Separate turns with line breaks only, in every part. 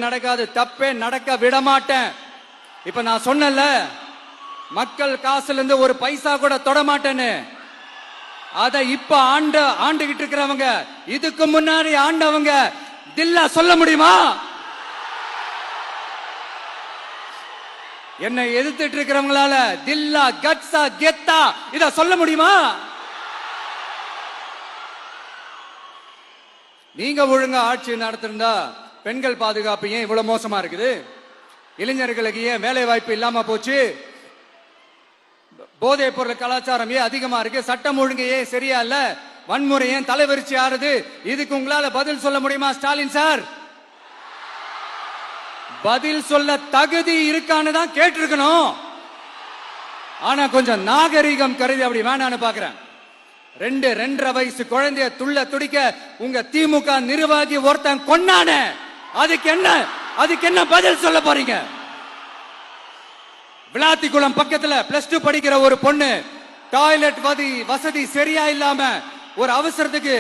நடக்காது, தப்பே நடக்க விட மாட்டேன். இப்ப நான் சொன்னல, மக்கள் காசுல இருந்து ஒரு பைசா கூட தொட மாட்டேன்னு. அத இப்ப ஆண்டுகிட்டு இருக்கிறவங்க, இதுக்கு முன்னாடி ஆண்டவங்க தில்லா சொல்ல முடியுமா? என்னை எதிர்த்துட்டு இருக்கிறவங்களால தில்லா கட்ஸா கெத்தா இத சொல்ல முடியுமா? நீங்க ஒழுங்கா ஆட்சி நடத்திருந்தா பெண்கள் பாதுகாப்பு ஏன் இவ்வளவு மோசமா இருக்குது? இளைஞர்களுக்கு ஏன் வேலை வாய்ப்பு இல்லாம போச்சு? போதைப் பொருள் கலாச்சாரம் ஏன் அதிகமா இருக்கு? சட்டம் ஒழுங்கு ஏன் சரியா இல்ல? வன்முறை ஏன் தலைவரிச்சு ஆறுது? இதுக்கு உங்களால பதில் சொல்ல முடியுமா ஸ்டாலின் சார்? பதில் சொல்ல தகுதி இருக்கான்னு தான் கேட்டிருக்கணும். ஆனா கொஞ்சம் நாகரிகம் கருதி அப்படி வேணான்னு பாக்குறேன். 2.5 வயசு குழந்தைய துள்ள துடிக்க உங்க திமுக நிர்வாகி ஒருத்தன் கொன்னானே, அதுக்கு என்ன பதில் சொல்ல போறீங்க? விளாத்திக்குளம் பக்கத்துல +2 படிக்கிற ஒரு பொண்ணு டாய்லெட் வசதி சரியா இல்லாம ஒரு அவசரத்துக்கு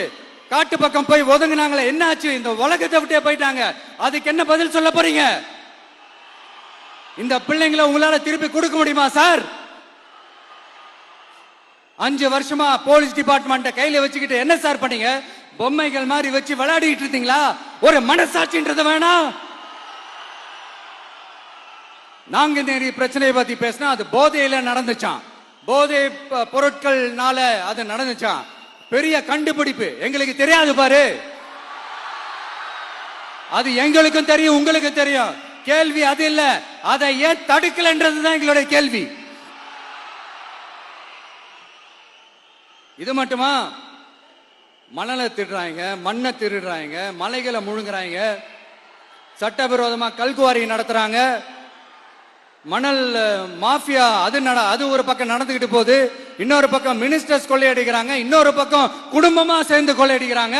காட்டு பக்கம் போய் ஒதுங்கினாங்களே, என்னாச்சு? இந்த உலகத்தை விட்டே போயிட்டாங்க. அதுக்கு என்ன பதில் சொல்ல போறீங்க? இந்த பிள்ளைங்களை உங்களால திருப்பி கொடுக்க முடியுமா சார்? 5 வருஷமா போலீஸ் டிபார்ட்மெண்ட் கையில வச்சுக்கிட்டு என்ன சார் பண்ணீங்க? பொம்மைகள் மாதிரி வச்சு விளையாடிட்டு இருந்தீங்களா? ஒரு மனசாட்சின்றது வேணாம். நாங்குநேரி பிரச்சனையை பத்தி பேசினா அது போதையில நடந்துச்சான், போதை பொருட்கள்னால அது நடந்துச்சான். பெரிய கண்டுபிடிப்பு எங்களுக்கு தெரியாது பாரு. அது எங்களுக்கும் தெரியும், உங்களுக்கும் தெரியும். கேள்வி அது இல்ல, அதை ஏன் தடுக்கலன்றதுதான் எங்களுடைய கேள்வி. இது மட்டுமா? மணலை திருடுறாங்க, மண்ணை திருடுறாங்க, மலைகளை முழுங்குறாங்க, சட்டவிரோதமா கல்குவாரி நடத்துறாங்க, மணல் மாஃபியா அது ஒரு பக்கம் நடந்துகிட்டு போகுது. இன்னொரு பக்கம் மினிஸ்டர்ஸ் கொள்ளையடிக்கிறாங்க, இன்னொரு பக்கம் குடும்பமா சேர்ந்து கொள்ளையடிக்கிறாங்க.